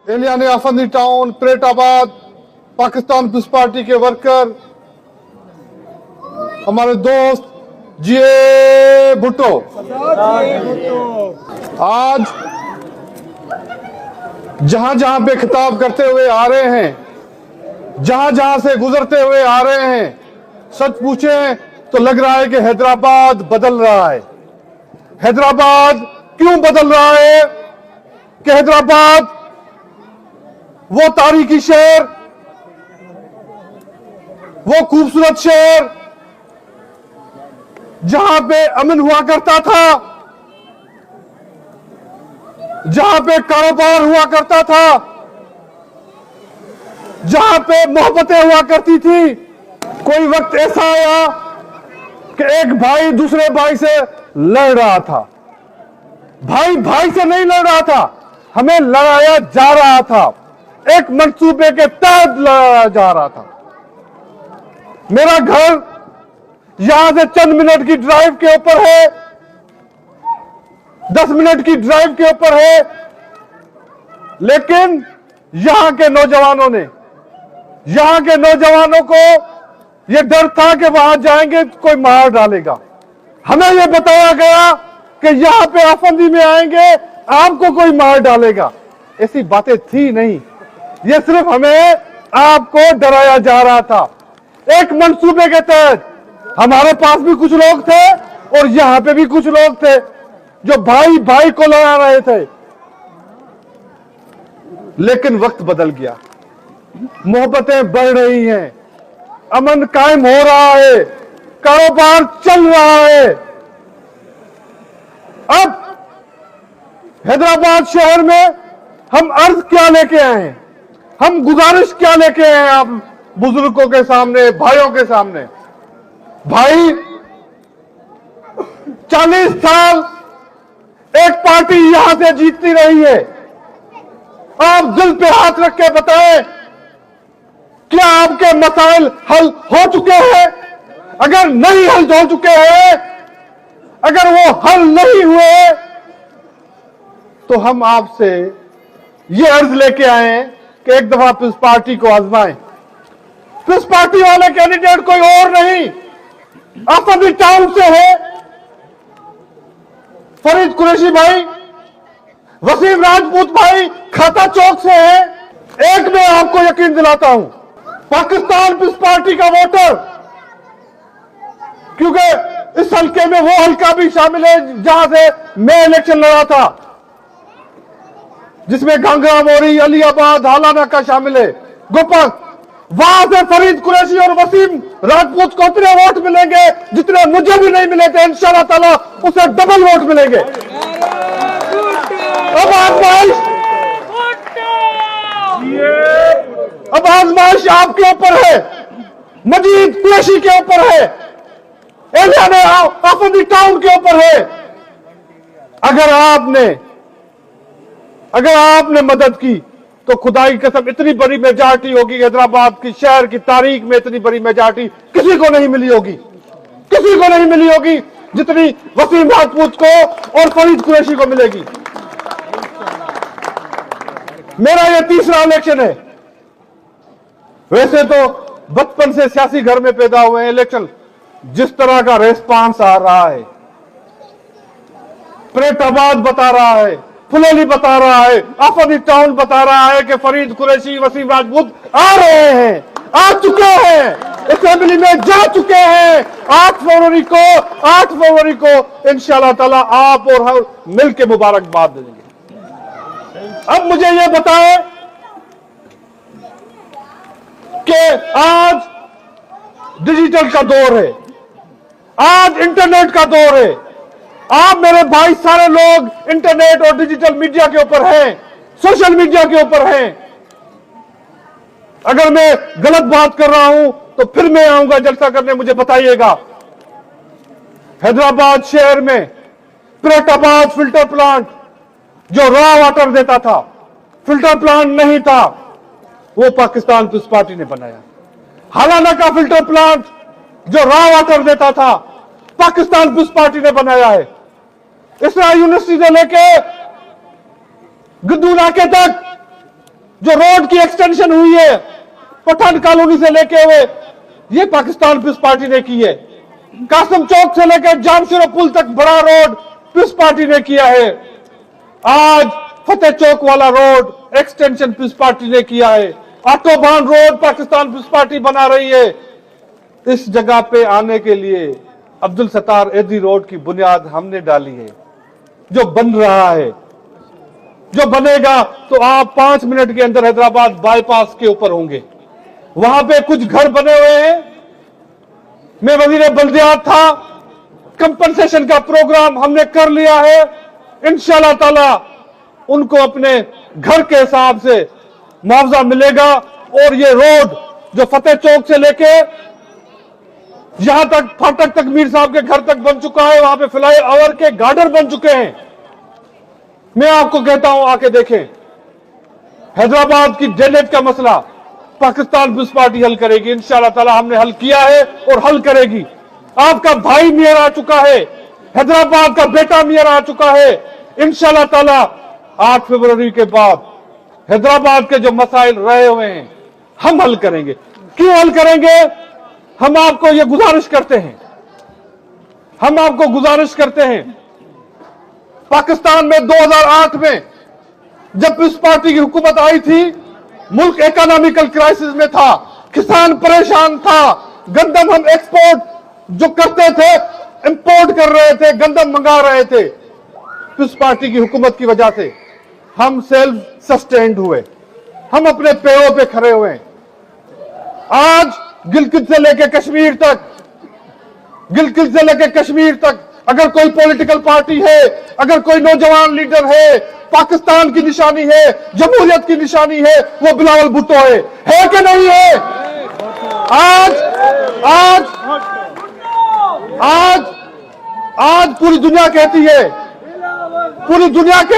एलियाने Afandi town, परेटाबाद, Pakistan peace party के worker, हमारे दोस्त जीए भुट्टो आज जहां जहां पे खिताब करते हुए आ रहे हैं, जहां जहां से गुजरते हुए आ रहे हैं, सच पूछें तो लग रहा है कि हैदराबाद बदल रहा है। हैदराबाद क्यों बदल रहा है कि हैदराबाद वो तारीखी शहर, वो खूबसूरत शहर जहां पे अमन हुआ करता था, जहां पे कारोबार हुआ करता था, जहां पे मोहब्बतें हुआ करती थी। कोई वक्त ऐसा आया कि एक भाई दूसरे भाई से लड़ रहा था। भाई भाई से नहीं लड़ रहा था, हमें लड़ाया जा रहा था, एक मंसूबे के तहत लड़ाया जा रहा था। मेरा घर यहां से चंद मिनट की ड्राइव के ऊपर है, 10 मिनट की ड्राइव के ऊपर है, लेकिन यहां के नौजवानों को यह डर था कि वहां जाएंगे तो कोई मार डालेगा। हमें यह बताया गया कि यहां पे आफंदी में आएंगे आपको कोई मार डालेगा। ऐसी बातें थी नहीं, यह सिर्फ हमें आपको डराया जा रहा था। एक मंसूबे के तहत हमारे पास भी कुछ लोग थे और यहां पे भी कुछ लोग थे जो भाई भाई को लड़ा रहे थे। लेकिन वक्त बदल गया, मोहब्बतें बढ़ रही हैं, अमन कायम हो रहा है, कारोबार चल रहा है। अब हैदराबाद शहर में हम अर्ज क्या लेके आए हैं, हम गुजारिश क्या लेके आए हैं आप बुजुर्गों के सामने, भाइयों के सामने। भाई 40 साल एक पार्टी यहां से जीतती रही है। आप दिल पे हाथ रख के बताएं, क्या आपके मसाइल हल हो चुके हैं? अगर नहीं हल हो चुके हैं, अगर वो हल नहीं हुए, तो हम आपसे ये अर्ज लेके आए हैं कि एक दफा पीस पार्टी को आजमाएं। पीस पार्टी वाले कैंडिडेट कोई और नहीं, आफंदी टाउन से है, फरीद कुरैशी भाई, वसीम राजपूत भाई खाता चौक से है। एक मैं आपको यकीन दिलाता हूं, पाकिस्तान पीस पार्टी का वोटर, क्योंकि इस हल्के में वो हल्का भी शामिल है जहां से मैं इलेक्शन लड़ा था, जिसमें घाघरा मोरी, अलीबाद, हालाना का शामिल है, गोपक। वहां से फरीद कुरैशी और वसीम राजपूत को उतने वोट मिलेंगे जितने मुझे भी नहीं मिले थे। इंशाल्लाह ताला उसे डबल वोट मिलेंगे। अब आजमाइश आपके ऊपर है, मजीद कुरैशी के ऊपर है, एलियाने आफंदी टाउन के ऊपर है। अगर आपने मदद की तो खुदा की कसम इतनी बड़ी मेजॉरिटी होगी हैदराबाद की शहर की तारीख में, इतनी बड़ी मेजॉरिटी किसी को नहीं मिली होगी जितनी वसीम राजपूत को और फरीद कुरैशी को मिलेगी। मेरा यह तीसरा इलेक्शन है। वैसे तो बचपन से सियासी घर में पैदा हुए हैं, इलेक्शन जिस तरह का रेस्पॉन्स आ रहा है, परेटाबाद बता रहा है, फुलेली बता रहा है, आफंदी टाउन बता रहा है कि फरीद कुरैशी, वसीम राजपूत आ रहे हैं, आ चुके हैं, असेंबली में जा चुके हैं। 8 फरवरी को इंशाल्लाह ताला आप और हम मिलकर मुबारकबाद देंगे। अब मुझे यह बताएं कि आज डिजिटल का दौर है, आज इंटरनेट का दौर है। आप मेरे भाई सारे लोग इंटरनेट और डिजिटल मीडिया के ऊपर हैं, सोशल मीडिया के ऊपर हैं। अगर मैं गलत बात कर रहा हूं तो फिर मैं आऊंगा जलसा करने, मुझे बताइएगा। हैदराबाद शहर में परेटाबाद फिल्टर प्लांट जो रॉ वाटर देता था, फिल्टर प्लांट नहीं था, वो पाकिस्तान पीस पार्टी ने बनाया। हालाना का फिल्टर प्लांट जो रॉ वाटर देता था, पाकिस्तान पीस पार्टी ने बनाया है। इसराइल यूनिवर्सिटी से लेके गद्दू नाके तक जो रोड की एक्सटेंशन हुई है पठान कॉलोनी से लेके हुए, ये पाकिस्तान पीस पार्टी ने की है। कासिम चौक से लेकर जामशिरा पुल तक बड़ा रोड पीस पार्टी ने किया है। आज फतेह चौक वाला रोड एक्सटेंशन पीस पार्टी ने किया है। Autobahn road Pakistan peace party बना रही है। इस जगह पे आने के लिए अब्दुल सत्तार एदी रोड की बुनियाद हमने डाली है। जो बन रहा है, जो बनेगा, तो आप 5 मिनट के अंदर हैदराबाद बाईपास के ऊपर होंगे। वहां पे कुछ घर बने हुए हैं। मैं वजीर बल्दियात था, कंपनसेशन का प्रोग्राम हमने कर लिया है। इंशाल्लाह ताला उनको अपने घर के हिसाब से मुआवजा मिलेगा। और ये रोड जो फतेह चौक से लेके यहां तक फाटक तक मीर साहब के घर तक बन चुका है, वहां पे फ्लाई ओवर के गार्डर बन चुके हैं। मैं आपको कहता हूं, आके देखें। हैदराबाद की ड्रेनेज का मसला पाकिस्तान पीस पार्टी हल करेगी इंशाल्लाह ताला। हमने हल किया है और हल करेगी। आपका भाई मेयर आ चुका है, हैदराबाद का बेटा मेयर आ चुका है। इंशाल्लाह ताला 8 फरवरी के बाद हैदराबाद के जो मसाइल रहे हुए हैं हम हल करेंगे। क्यों हल करेंगे? हम आपको ये गुजारिश करते हैं, हम आपको गुजारिश करते हैं। पाकिस्तान में 2008 में जब पीस पार्टी की हुकूमत आई थी, मुल्क इकोनॉमिकल क्राइसिस में था, किसान परेशान था। गंदम हम एक्सपोर्ट जो करते थे, इंपोर्ट कर रहे थे, गंदम मंगा रहे थे। पीस पार्टी की हुकूमत की वजह से हम सेल्फ सस्टेन्ड हुए, हम अपने पैरों पे खड़े हुए। आज गिलगित से लेकर कश्मीर तक, गिलगित से लेकर कश्मीर तक अगर कोई पॉलिटिकल पार्टी है, अगर कोई नौजवान लीडर है, पाकिस्तान की निशानी है, जमहूरियत की निशानी है, वो बिलावल भुट्टो है कि नहीं है? आज आज आज आज पूरी दुनिया कहती है, पूरी दुनिया के